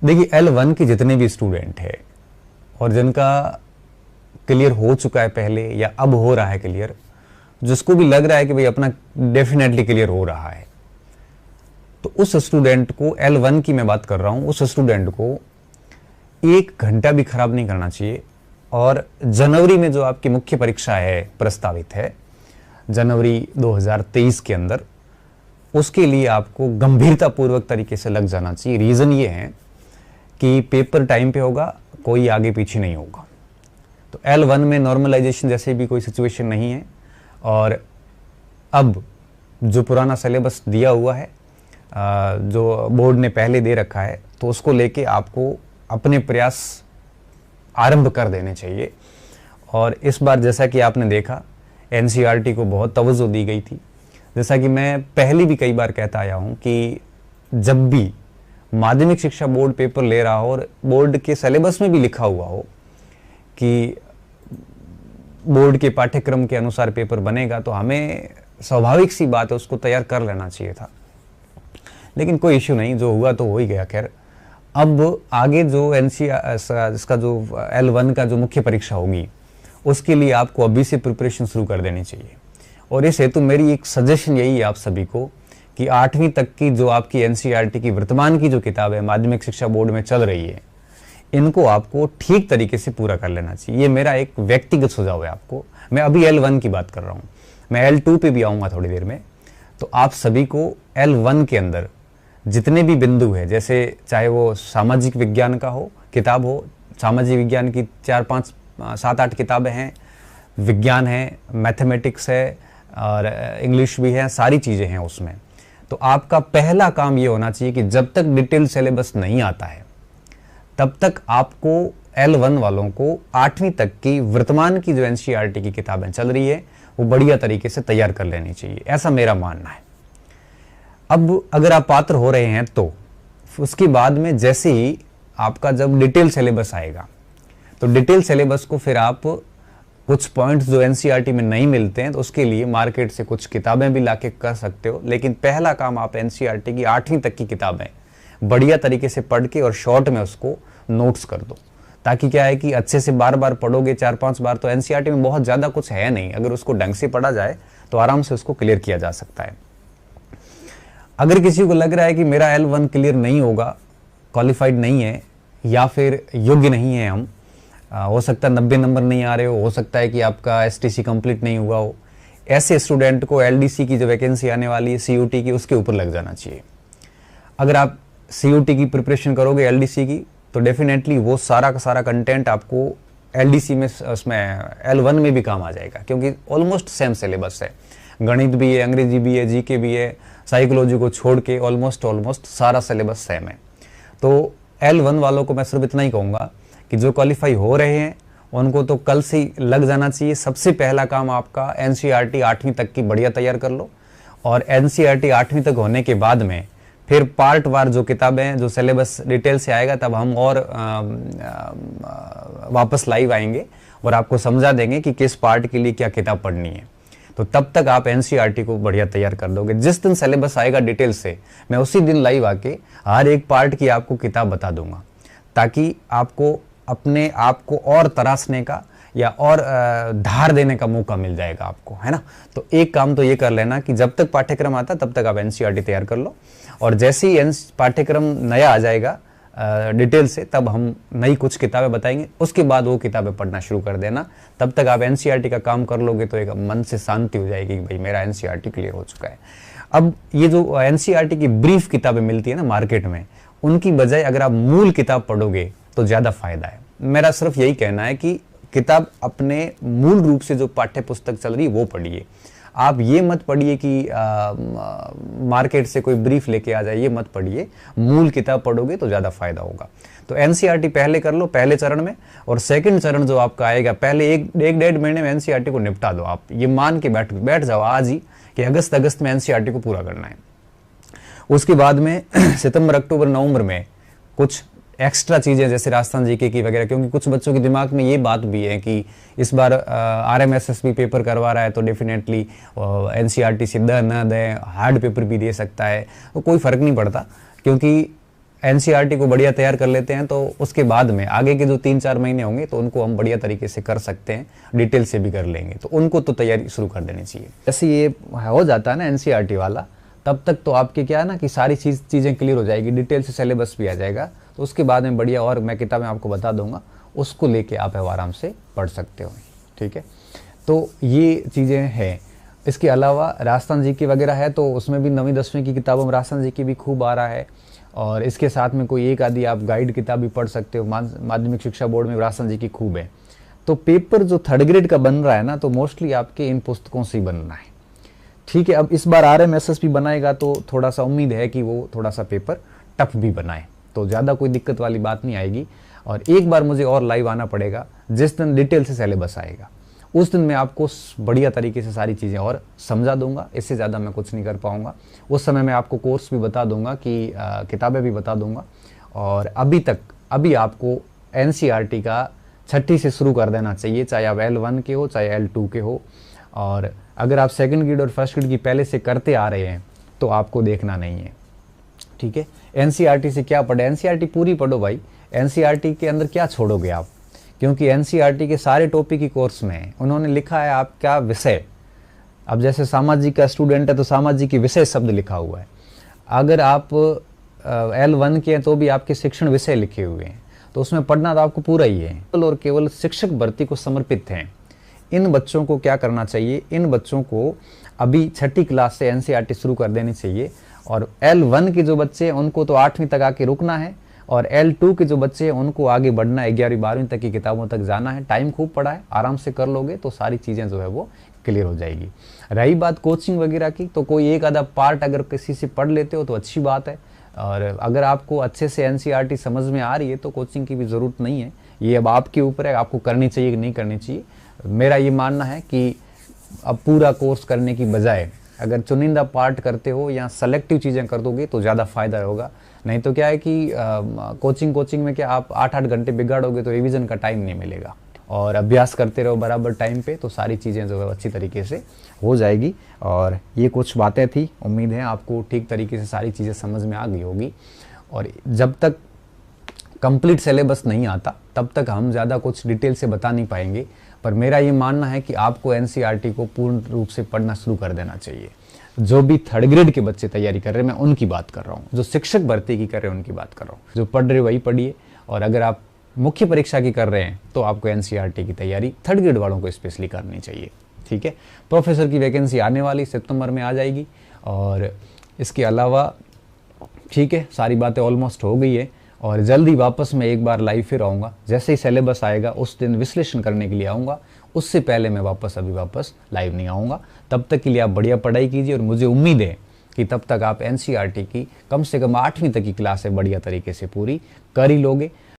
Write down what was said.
देखिए L1 के जितने भी स्टूडेंट हैं और जिनका क्लियर हो चुका है पहले या अब हो रहा है क्लियर, जिसको भी लग रहा है कि भाई अपना डेफिनेटली क्लियर हो रहा है, तो उस स्टूडेंट को, L1 की मैं बात कर रहा हूं, उस स्टूडेंट को 1 घंटा भी खराब नहीं करना चाहिए। और जनवरी में जो आपकी मुख्य परीक्षा है प्रस्तावित है जनवरी 2023 के अंदर, उसके लिए आपको गंभीरता पूर्वक तरीके से लग जाना चाहिए। रीजन ये है कि पेपर टाइम पे होगा, कोई आगे पीछे नहीं होगा। तो L1 में नॉर्मलाइजेशन जैसे भी कोई सिचुएशन नहीं है। और अब जो पुराना सिलेबस दिया हुआ है, जो बोर्ड ने पहले दे रखा है, तो उसको लेके आपको अपने प्रयास आरंभ कर देने चाहिए। और इस बार जैसा कि आपने देखा, NCERT को बहुत तवज्जो दी गई थी। जैसा कि मैं पहले भी कई बार कहता आया हूं कि जब भी माध्यमिक शिक्षा बोर्ड पेपर ले रहा हो और बोर्ड के सिलेबस में भी लिखा हुआ हो कि बोर्ड के पाठ्यक्रम के अनुसार पेपर बनेगा, तो हमें स्वाभाविक सी बात है उसको तैयार कर लेना चाहिए था। लेकिन कोई इश्यू नहीं, जो हुआ तो हो ही गया। खैर, अब आगे जो इसका जो L1 का जो मुख्य परीक्षा होगी, उसके लिए आपको अभी से प्रिपरेशन शुरू कर देनी चाहिए। और इस हेतु मेरी एक सजेशन यही है आप सभी को कि 8वीं तक की जो आपकी NCERT की वर्तमान की जो किताब है माध्यमिक शिक्षा बोर्ड में चल रही है, इनको आपको ठीक तरीके से पूरा कर लेना चाहिए। ये मेरा एक व्यक्तिगत सुझाव है आपको। मैं अभी L1 की बात कर रहा हूँ, मैं L2 पे भी आऊँगा थोड़ी देर में। तो आप सभी को L1 के अंदर जितने भी बिंदु है, जैसे चाहे वो सामाजिक विज्ञान का हो, किताब हो, सामाजिक विज्ञान की 4, 5, 7, 8 किताबें हैं, विज्ञान है, मैथमेटिक्स है और इंग्लिश भी है, सारी चीज़ें हैं उसमें। तो आपका पहला काम ये होना चाहिए कि जब तक डिटेल सिलेबस नहीं आता है, तब तक आपको L1 वालों को 8वीं तक की वर्तमान की जो NCERT की किताबें चल रही है, वो बढ़िया तरीके से तैयार कर लेनी चाहिए, ऐसा मेरा मानना है। अब अगर आप पात्र हो रहे हैं तो उसके बाद में जैसे ही आपका जब डिटेल सिलेबस आएगा, तो डिटेल सिलेबस को फिर आप कुछ पॉइंट्स जो NCERT में नहीं मिलते हैं, तो उसके लिए मार्केट से कुछ किताबें भी लाके कर सकते हो। लेकिन पहला काम आप NCERT की 8वीं तक की किताबें बढ़िया तरीके से पढ़ के और शॉर्ट में उसको नोट्स कर दो, ताकि क्या है कि अच्छे से बार बार पढ़ोगे, 4-5 बार, तो NCERT में बहुत ज़्यादा कुछ है नहीं। अगर उसको ढंग से पढ़ा जाए तो आराम से उसको क्लियर किया जा सकता है। अगर किसी को लग रहा है कि मेरा L1 क्लियर नहीं होगा, क्वालिफाइड नहीं है या फिर योग्य नहीं है हम, हो सकता है 90 नंबर नहीं आ रहे हो सकता है कि आपका STC कंप्लीट नहीं हुआ हो, ऐसे स्टूडेंट को LDC की जो वैकेंसी आने वाली है CUT की, उसके ऊपर लग जाना चाहिए। अगर आप CUT की प्रिपरेशन करोगे LDC की, तो डेफिनेटली वो सारा का सारा कंटेंट आपको LDC में, उसमें L1 में भी काम आ जाएगा, क्योंकि ऑलमोस्ट सेम सिलेबस है। गणित भी है, अंग्रेजी भी है, GK भी है, साइकोलॉजी को छोड़ के ऑलमोस्ट सारा सिलेबस सेम है। तो L1 वालों को मैं सिर्फ इतना ही कहूँगा कि जो क्वालिफाई हो रहे हैं उनको तो कल से ही लग जाना चाहिए। सबसे पहला काम आपका NCERT 8वीं तक की बढ़िया तैयार कर लो, और NCERT 8वीं तक होने के बाद में फिर पार्ट वार जो किताबें, जो सिलेबस डिटेल से आएगा, तब हम और वापस लाइव आएंगे और आपको समझा देंगे कि किस पार्ट के लिए क्या किताब पढ़नी है। तो तब तक आप NCERT को बढ़िया तैयार कर दोगे। जिस दिन सिलेबस आएगा डिटेल से, मैं उसी दिन लाइव आके हर एक पार्ट की आपको किताब बता दूंगा, ताकि आपको अपने आप को और तराशने का या और धार देने का मौका मिल जाएगा आपको, है ना। तो एक काम तो ये कर लेना कि जब तक पाठ्यक्रम आता तब तक आप NCERT तैयार कर लो, और जैसे ही पाठ्यक्रम नया आ जाएगा डिटेल से, तब हम नई कुछ किताबें बताएंगे, उसके बाद वो किताबें पढ़ना शुरू कर देना। तब तक आप NCERT का काम कर लोगे तो एक मन से शांति हो जाएगी कि भाई मेरा NCERT क्लियर हो चुका है। अब ये जो NCERT की ब्रीफ किताबें मिलती है ना मार्केट में, उनकी बजाय अगर आप मूल किताब पढ़ोगे तो ज़्यादा फायदा है। मेरा सिर्फ यही कहना है कि किताब अपने मूल रूप से जो पाठ्य पुस्तक चल रही है वो पढ़िए। आप ये मत पढ़िए कि मार्केट से कोई ब्रीफ लेके आ जाए, ये मत पढ़िए। मूल किताब पढ़ोगे तो ज़्यादा फायदा होगा। तो NCERT पहले कर लो, पहले चरण में, और सेकंड चरण जो आपका आएगा, पहले एक 1-1.5 महीने में NCERT को निपटा दो। आप ये मान के बैठ जाओ आज ही कि अगस्त में NCERT को पूरा करना है। उसके बाद में सितंबर, अक्टूबर, नवंबर में कुछ एक्स्ट्रा चीज़ें जैसे राजस्थान GK की वगैरह, क्योंकि कुछ बच्चों के दिमाग में ये बात भी है कि इस बार RMSS भी पेपर करवा रहा है, तो डेफिनेटली NCERT से न दे, हार्ड पेपर भी दे सकता है। तो कोई फ़र्क नहीं पड़ता, क्योंकि एनसीईआरटी को बढ़िया तैयार कर लेते हैं तो उसके बाद में आगे के जो 3-4 महीने होंगे तो उनको हम बढ़िया तरीके से कर सकते हैं, डिटेल से भी कर लेंगे, तो उनको तो तैयारी शुरू कर देनी चाहिए। जैसे ये हो जाता है ना एनसीईआरटी वाला, तब तक तो आपके क्या है ना कि सारी चीज़ें क्लियर हो जाएगी, डिटेल से सिलेबस भी आ जाएगा, तो उसके बाद में बढ़िया और मैं किताबें आपको बता दूंगा, उसको लेके आप आराम से पढ़ सकते हो। ठीक है, तो ये चीज़ें हैं। इसके अलावा राजस्थान जीके वगैरह है तो उसमें भी 9वीं 10वीं की किताबों में राजस्थान जीके भी खूब आ रहा है, और इसके साथ में कोई एक आदि आप गाइड किताब भी पढ़ सकते हो। माध्यमिक शिक्षा बोर्ड में राजस्थान जीके खूब है। तो पेपर जो 3rd ग्रेड का बन रहा है ना, तो मोस्टली आपके इन पुस्तकों से ही बनना है। ठीक है, अब इस बार RMSSB बनाएगा तो थोड़ा सा उम्मीद है कि वो थोड़ा सा पेपर टफ भी बनाए, तो ज़्यादा कोई दिक्कत वाली बात नहीं आएगी। और एक बार मुझे और लाइव आना पड़ेगा, जिस दिन डिटेल से सिलेबस आएगा उस दिन मैं आपको बढ़िया तरीके से सारी चीज़ें और समझा दूंगा। इससे ज़्यादा मैं कुछ नहीं कर पाऊंगा। उस समय मैं आपको कोर्स भी बता दूंगा कि किताबें भी बता दूंगा। और अभी आपको NCERT का 6ठी से शुरू कर देना चाहिए, चाहे आप L1 के हो चाहे L2 के हो। और अगर आप 2nd ग्रेड और 1st ग्रेड की पहले से करते आ रहे हैं तो आपको देखना नहीं है। ठीक है, NCERT से क्या पढ़े, NCERT पूरी पढ़ो भाई। NCERT के अंदर क्या छोड़ोगे आप, क्योंकि NCERT के सारे टॉपिक ही कोर्स में है। उन्होंने लिखा है आपका विषय। अब जैसे सामाजिक का स्टूडेंट है तो सामाजिक की विषय शब्द लिखा हुआ है। अगर आप L1 के हैं तो भी आपके शिक्षण विषय लिखे हुए हैं, तो उसमें पढ़ना तो आपको पूरा ही है। और केवल शिक्षक भर्ती को समर्पित हैं। इन बच्चों को क्या करना चाहिए, इन बच्चों को अभी 6ठी क्लास से NCERT शुरू कर देनी चाहिए। और L1 के जो बच्चे हैं उनको तो 8वीं तक आके रुकना है, और L2 के जो बच्चे हैं उनको आगे बढ़ना है, 11वीं 12वीं तक की किताबों तक जाना है। टाइम खूब पड़ा है, आराम से कर लोगे तो सारी चीज़ें जो है वो क्लियर हो जाएगी। रही बात कोचिंग वगैरह की, तो कोई एक आधा पार्ट अगर किसी से पढ़ लेते हो तो अच्छी बात है। और अगर आपको अच्छे से NCERT समझ में आ रही है तो कोचिंग की भी ज़रूरत नहीं है। ये अब आपके ऊपर है, आपको करनी चाहिए कि नहीं करनी चाहिए। मेरा ये मानना है कि अब पूरा कोर्स करने की बजाय अगर चुनिंदा पार्ट करते हो या सेलेक्टिव चीज़ें कर दोगे तो ज़्यादा फायदा होगा। नहीं तो क्या है कि कोचिंग में क्या आप 8-8 घंटे बिगाड़ोगे तो रिवीजन का टाइम नहीं मिलेगा। और अभ्यास करते रहो बराबर टाइम पे, तो सारी चीज़ें जो है अच्छी तरीके से हो जाएगी। और ये कुछ बातें थी, उम्मीद है आपको ठीक तरीके से सारी चीज़ें समझ में आ गई होगी। और जब तक कंप्लीट सिलेबस नहीं आता तब तक हम ज़्यादा कुछ डिटेल से बता नहीं पाएंगे। पर मेरा ये मानना है कि आपको NCERT को पूर्ण रूप से पढ़ना शुरू कर देना चाहिए। जो भी 3rd ग्रेड के बच्चे तैयारी कर रहे हैं मैं उनकी बात कर रहा हूँ, जो शिक्षक भर्ती की कर रहे हैं उनकी बात कर रहा हूँ। जो पढ़ रहे वही पढ़िए। और अगर आप मुख्य परीक्षा की कर रहे हैं तो आपको NCERT की तैयारी 3rd ग्रेड वालों को स्पेशली करनी चाहिए। ठीक है, प्रोफेसर की वैकेंसी आने वाली सितंबर में आ जाएगी। और इसके अलावा ठीक है, सारी बातें ऑलमोस्ट हो गई है। और जल्दी वापस मैं एक बार लाइव फिर आऊँगा। जैसे ही सिलेबस आएगा उस दिन विश्लेषण करने के लिए आऊँगा, उससे पहले मैं वापस लाइव नहीं आऊँगा। तब तक के लिए आप बढ़िया पढ़ाई कीजिए। और मुझे उम्मीद है कि तब तक आप NCERT की कम से कम 8वीं तक की क्लास है बढ़िया तरीके से पूरी कर ही लोगे।